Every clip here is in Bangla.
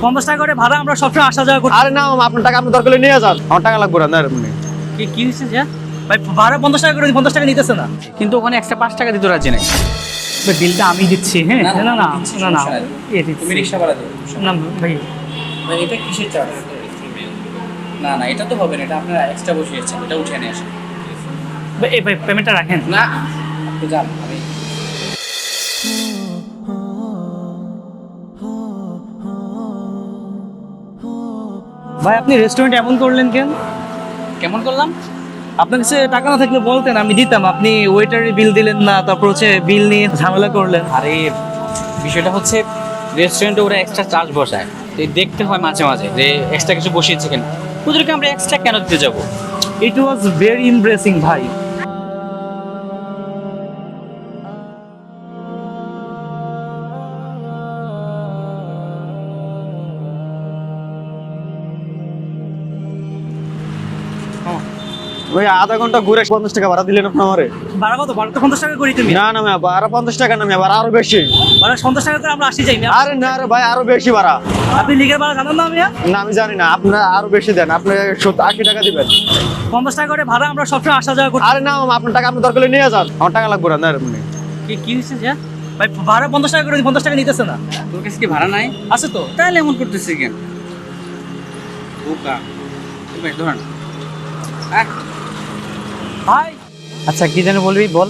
50 টাকা করে ভাড়া, আমরা সবসময় আসা যাওয়া করি। আরে না মামা, আপনার টাকা আপনি দরকার হলে নিয়ে যান, আমার টাকা লাগবে না। কি হচ্ছে যে ভাই, ভাড়া 50 টাকা করে, 50 টাকা নিতেছে না, কিন্তু ওখানে এক্সট্রা 5 টাকা দিতে রাজি নাই। ভাই বিলটা আমি দিচ্ছি। হ্যাঁ না না না না না, তুমি রিকশা ভাড়া দিও না ভাই, ভাই। এটা কিসের চার্জ? না না, এটা তো হবে না, এটা আপনারা এক্সট্রা বসিয়েছেন, এটা উঠে নিয়ে আসেন। এই ভাই পেমেন্টটা রাখেন না আপনি যান, আমি ভাই। আপনি রেস্টুরেন্ট এমন করলেন কেন? কেমন করলাম? আপনার কাছে টাকা না থাকলে বলতেন, আমি দিতাম। আপনি ওয়েটারের বিল দিলেন না, তারপর হচ্ছে বিল নিয়ে ঝামেলা করলেন। আরে বিষয়টা হচ্ছে রেস্টুরেন্টে ওরা এক্সট্রা চার্জ বসায়, তো এই দেখতে হয় মাঝে মাঝে যে এক্সট্রা কিছু বসিয়েছে কিনা। ওদেরকে আমরা এক্সট্রা কেন দিতে যাবো? ইট ওয়াজ ভেরি ইমপ্রেসিং ভাই। ওই আধা ঘন্টা ঘুরে 50 টাকা ভাড়া দিলেন আপনি আমারে। ভাড়া কত? ভাড়া তো 50 টাকা করি তুমি। না না ভাই, ভাড়া 50 টাকা না ভাই, আরো বেশি। ভাড়া 50 টাকা করে আমরা আসি যাই না। আরে না রে ভাই, আরো বেশি ভাড়া। আপনি লিগের ভাড়া জানেন না আমি? না আমি জানি না, আপনার আরো বেশি দেন, আপনি 80 টাকা দিবেন। 50 টাকা করে ভাড়া, আমরা সবসময় আসা যাওয়া করি। আরে না মামা, আপনার টাকা আপনি দরকার হলে নিয়ে যান, আমার টাকা লাগবে না। কি হচ্ছে যে ভাই, ভাড়া 50 টাকা করে, 50 টাকা নিতেছে না। তোর কাছে কি ভাড়া নাই? আছে তো। তাহলে এমন করতেছি কেন? বোকা ভাই, ধরেন। ভাই আচ্ছা কি যেন বলবি, বল।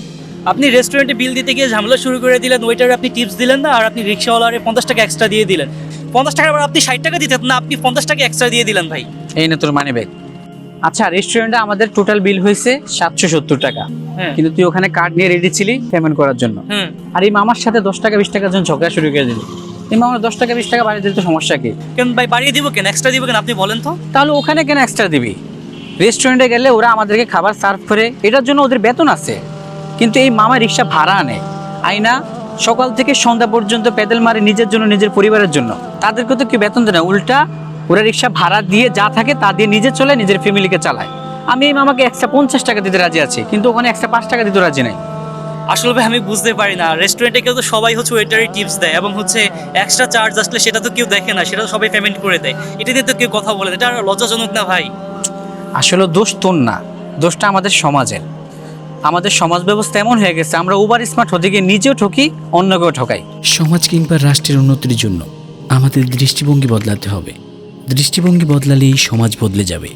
আপনি রেস্টুরেন্টে বিল দিতে গিয়ে ঝামেলা শুরু করে দিলেন। ওয়েটারে আপনি টিপস দিলেন না, আর আপনি রিক্সাওয়ালারে 50 টাকা এক্সট্রা দিয়ে দিলেন। 50 টাকার পর আপনি 60 টাকা দিতেন না, আপনি 50 টাকা এক্সট্রা দিয়ে দিলেন ভাই। এই না তোর মানি ব্যাগ। আচ্ছা রেস্টুরেন্টে আমাদের টোটাল বিল হয়েছে 770 টাকা, হ্যাঁ। কিন্তু তুই ওখানে কার্ড নিয়ে রেডি ছিলি পেমেন্ট করার জন্য। হুম। আর এই মামার সাথে 10 টাকা 20 টাকার জন্য ঝগড়া শুরু করে দিলি। এই মামার 10 টাকা 20 টাকা বাড়িয়ে দিতে সমস্যা কি? কেন ভাই বাড়িয়ে দিব কেন, এক্সট্রা দিব কেন আপনি বলেন তো? তাহলে ওখানে কেন এক্সট্রা দিবি? রেস্টুরেন্টে গেলে ওরা আমাদেরকে খাবার সার্ভ করে, এটার জন্য ওদের বেতন আছে। কিন্তু এই মামা রিক্সা ভাড়া আনে, আইনা সকাল থেকে সন্ধ্যা পর্যন্ত পেডেল মারে নিজের জন্য, নিজের পরিবারের জন্য। তাদেরকে তো কি বেতন দেয় না, উল্টা ওরা রিক্সা ভাড়া দিয়ে যা থাকে তা দিয়ে নিজে চলে, নিজের ফ্যামিলিকে চালায়। আমি এই মামাকে এক্সট্রা 50 টাকা দিতে রাজি আছি, কিন্তু ওখানে এক্সট্রা 5 টাকা দিতে রাজি নাই। আসলে ভাই আমি বুঝতে পারি না, রেস্টুরেন্টে কেউ তো সবাই হচ্ছে ওয়েটারে টিপস দেয়, এবং হচ্ছে এক্সট্রা চার্জ আসলে সেটা তো কেউ দেখে না, সেটা তো সবাই পেমেন্ট করে দেয়। এটা নিয়ে তো কেউ কথা বলে না, এটা লজ্জাজনক না ভাই? আসলে দোষ তোর না, দোষটা আমাদের সমাজের। আমাদের সমাজ ব্যবস্থা এমন হয়ে গেছে, আমরা ওভার স্মার্ট হতে গিয়ে নিজেও ঠকি, অন্যকেও ঠকাই। সমাজ কিংবা রাষ্ট্রের উন্নতির জন্য আমাদের দৃষ্টিভঙ্গি বদলাতে হবে। দৃষ্টিভঙ্গি বদলালেই সমাজ বদলে যাবে।